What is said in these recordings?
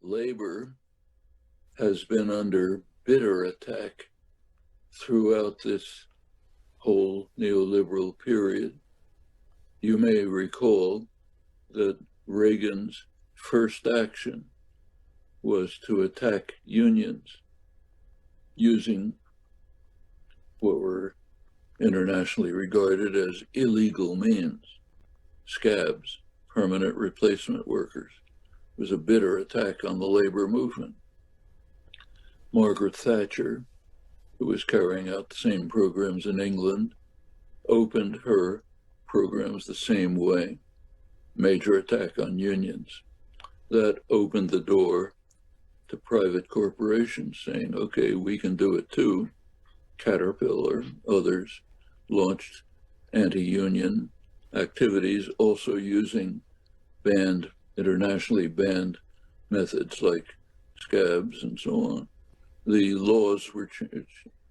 labor has been under bitter attack throughout this whole neoliberal period. You may recall that Reagan's first action was to attack unions using what were internationally regarded as illegal means. Scabs, permanent replacement workers, was a bitter attack on the labor movement. Margaret Thatcher, who was carrying out the same programs in England, opened her programs the same way. Major attack on unions. That opened the door to private corporations saying, okay, we can do it too. Caterpillar, others launched anti-union activities, also using internationally banned methods like scabs and so on. The laws were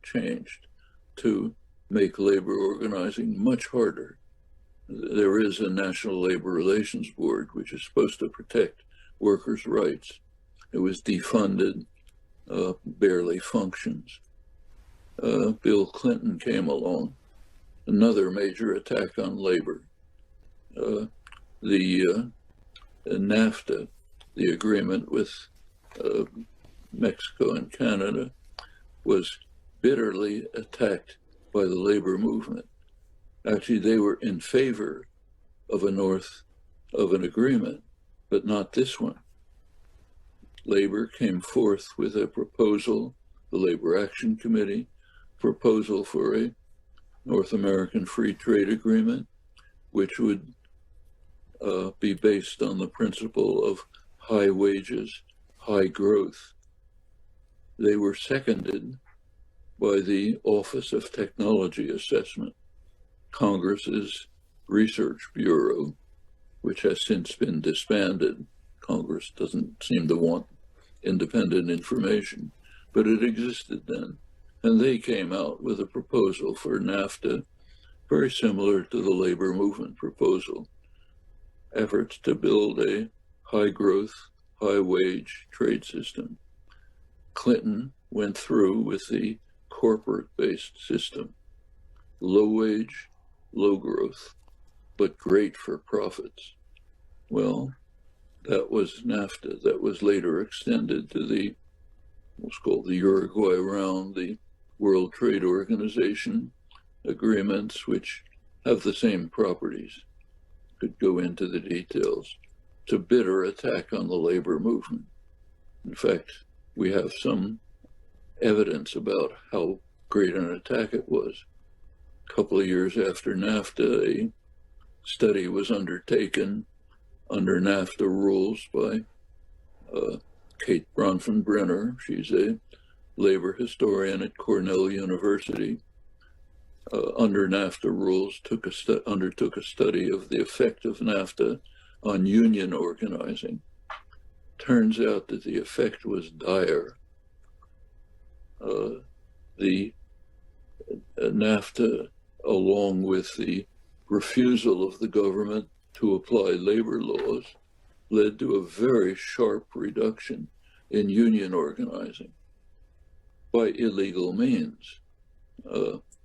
changed to make labor organizing much harder. There is a National Labor Relations Board, which is supposed to protect workers' rights. It was defunded, barely functions. Bill Clinton came along, another major attack on labor. The NAFTA, the agreement with Mexico and Canada, was bitterly attacked by the labor movement. Actually, they were in favor of an agreement, but not this one. Labor came forth with a proposal, the Labor Action Committee, proposal for a North American Free Trade Agreement, which would be based on the principle of high wages, high growth. They were seconded by the Office of Technology Assessment, Congress's research bureau, which has since been disbanded. Congress doesn't seem to want independent information, but it existed then. And they came out with a proposal for NAFTA, very similar to the labor movement proposal, efforts to build a high growth, high wage trade system. Clinton went through with the corporate-based system, low wage, low growth, but great for profits. Well, that was NAFTA. That was later extended to what's called the Uruguay Round, the World Trade Organization agreements, which have the same properties. Could go into the details. It's a bitter attack on the labor movement. In fact, we have some evidence about how great an attack it was. A couple of years after NAFTA, a study was undertaken under NAFTA rules by Kate Bronfenbrenner. She's a labor historian at Cornell University. Under NAFTA rules, undertook a study of the effect of NAFTA on union organizing. Turns out that the effect was dire. The NAFTA, along with the refusal of the government to apply labor laws, led to a very sharp reduction in union organizing by illegal means.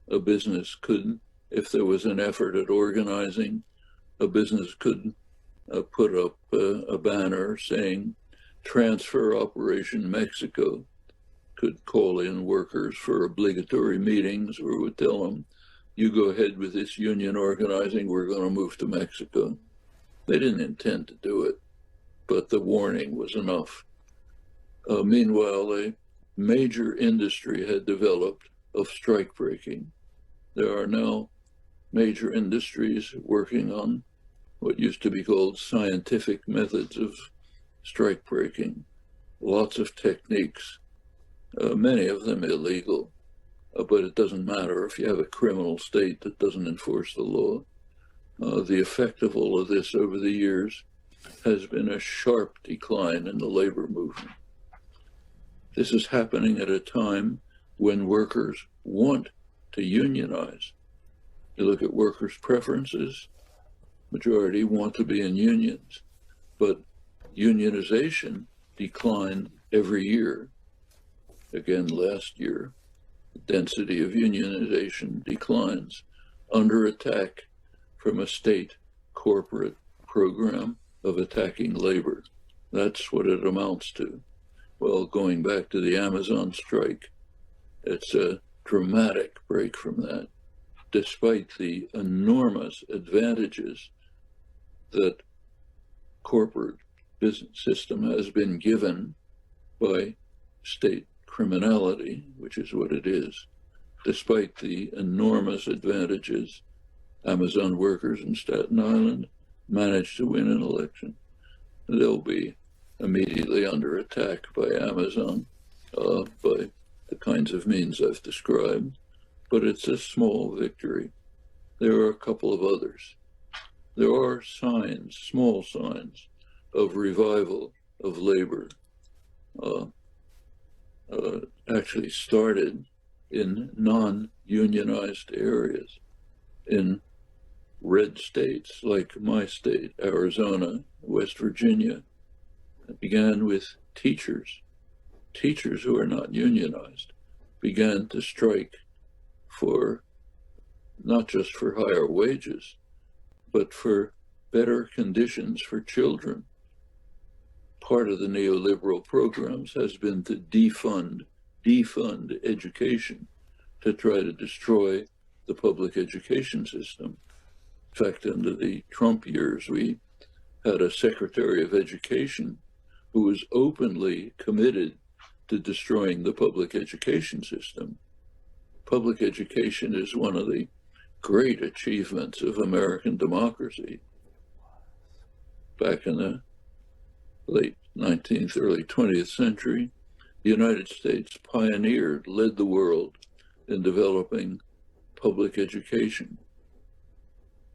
A business could, if there was an effort at organizing, a business could put up a banner saying, "Transfer Operation Mexico," could call in workers for obligatory meetings, or would tell them, "You go ahead with this union organizing, we're going to move to Mexico." They didn't intend to do it, but the warning was enough. Meanwhile, a major industry had developed of strike breaking. There are now major industries working on what used to be called scientific methods of strike breaking. Lots of techniques, many of them illegal, but it doesn't matter if you have a criminal state that doesn't enforce the law. The effect of all of this over the years has been a sharp decline in the labor movement. This is happening at a time when workers want to unionize. You look at workers' preferences, majority want to be in unions, but unionization decline every year. Again, last year, the density of unionization declines under attack from a state corporate program of attacking labor. That's what it amounts to. Well, going back to the Amazon strike, it's a dramatic break from that, despite the enormous advantages that corporate business system has been given by state criminality, which is what it is. Despite the enormous advantages, Amazon workers in Staten Island managed to win an election. They'll be immediately under attack by Amazon, by the kinds of means I've described, but it's a small victory. There are a couple of others. There are signs, small signs, of revival of labor. Actually started in non-unionized areas, in red states like my state, Arizona, West Virginia. It began with teachers who are not unionized, began to strike for not just for higher wages, but for better conditions for children. Part of the neoliberal programs has been to defund education, to try to destroy the public education system. In fact, under the Trump years, we had a Secretary of Education who was openly committed to destroying the public education system. Public education is one of the great achievements of American democracy. Back in the late 19th, early 20th century, the United States pioneered, led the world in developing public education,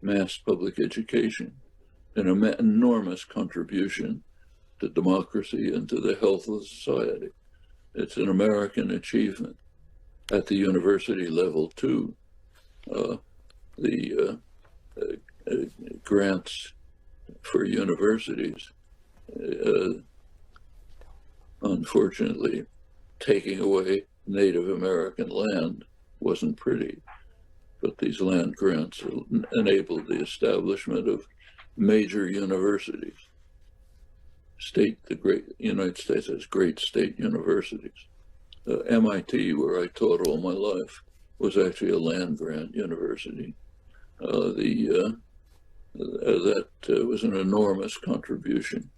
mass public education, an enormous contribution to democracy and to the health of society. It's an American achievement. At the university level, too, the grants for universities, unfortunately, taking away Native American land wasn't pretty, but these land grants enabled the establishment of major universities. The United States has great state universities. MIT, where I taught all my life, was actually a land grant university. That was an enormous contribution.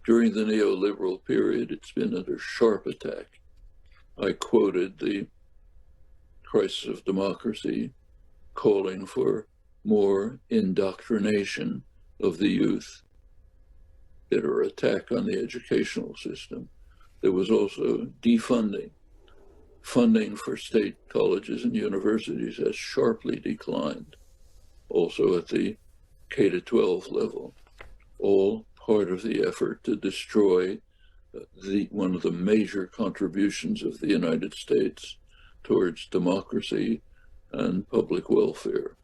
During the neoliberal period, it's been under sharp attack. I quoted the Crisis of Democracy calling for more indoctrination of the youth, bitter attack on the educational system. There was also defunding. Funding for state colleges and universities has sharply declined, also at the K-12 level, all part of the effort to destroy one of the major contributions of the United States towards democracy and public welfare.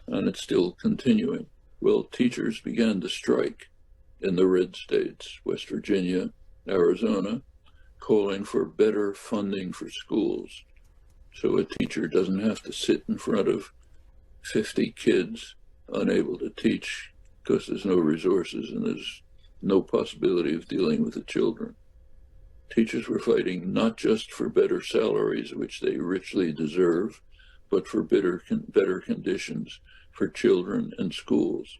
And it's still continuing. Well, teachers began to strike in the red states, West Virginia, Arizona, calling for better funding for schools. So a teacher doesn't have to sit in front of 50 kids unable to teach because there's no resources and there's no possibility of dealing with the children. Teachers were fighting not just for better salaries, which they richly deserve, but for better conditions for children and schools.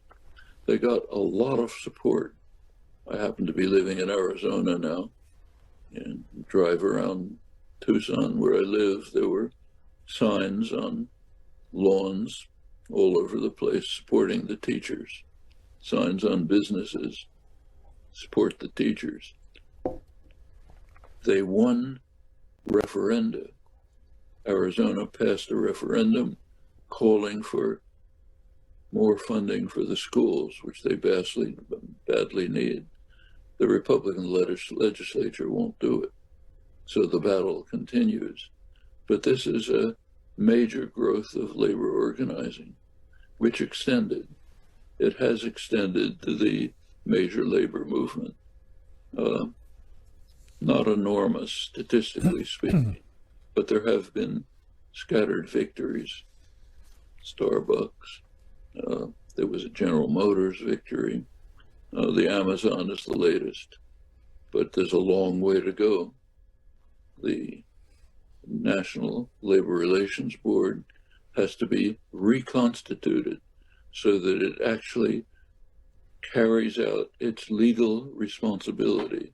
They got a lot of support. I happen to be living in Arizona now, and drive around Tucson where I live. There were signs on lawns all over the place supporting the teachers, signs on businesses, support the teachers. They won referenda. Arizona passed a referendum calling for more funding for the schools, which they badly need. The Republican legislature won't do it. So the battle continues. But this is a major growth of labor organizing, which it has extended to the major labor movement. not enormous, statistically speaking, but there have been scattered victories. Starbucks, there was a General Motors victory. The Amazon is the latest, but there's a long way to go. The National Labor Relations Board has to be reconstituted so that it actually carries out its legal responsibility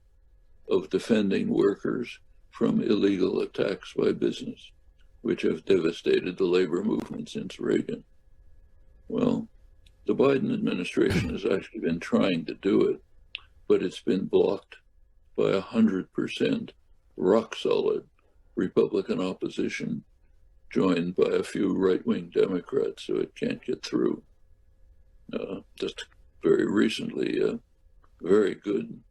of defending workers from illegal attacks by business, which have devastated the labor movement since Reagan. Well, the Biden administration has actually been trying to do it, but it's been blocked by 100% rock solid Republican opposition, joined by a few right-wing Democrats, so it can't get through. Just very recently, a very good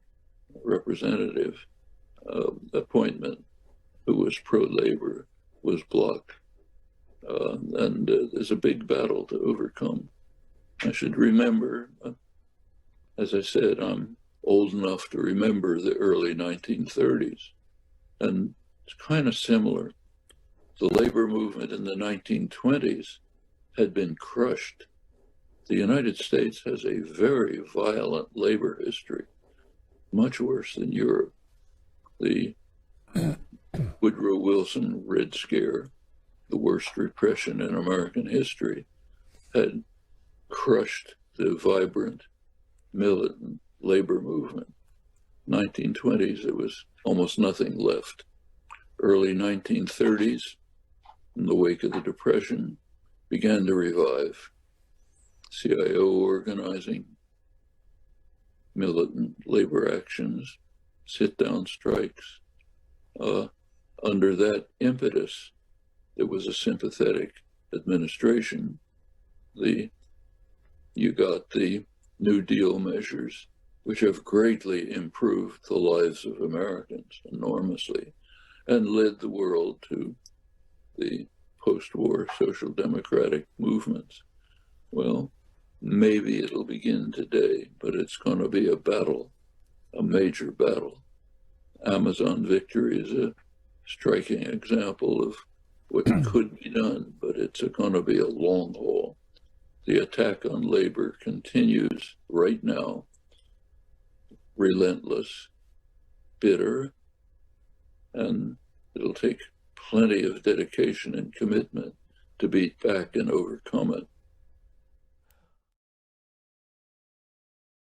representative appointment who was pro-labor was blocked. And there's a big battle to overcome. I should remember, as I said, I'm old enough to remember the early 1930s, and it's kind of similar. The labor movement in the 1920s had been crushed. The United States has a very violent labor history, much worse than Europe. The Woodrow Wilson Red Scare, the worst repression in American history, had crushed the vibrant, militant labor movement. 1920s, there was almost nothing left. Early 1930s, in the wake of the Depression, began to revive. CIO organizing, militant labor actions, sit-down strikes. Under that impetus, there was a sympathetic administration. You got the New Deal measures, which have greatly improved the lives of Americans enormously, and led the world to the post-war social democratic movements. Well, maybe it'll begin today, but it's going to be a battle, a major battle. Amazon victory is a striking example of what could be done, but it's going to be a long haul. The attack on labor continues right now, relentless, bitter, and it'll take plenty of dedication and commitment to beat back and overcome it.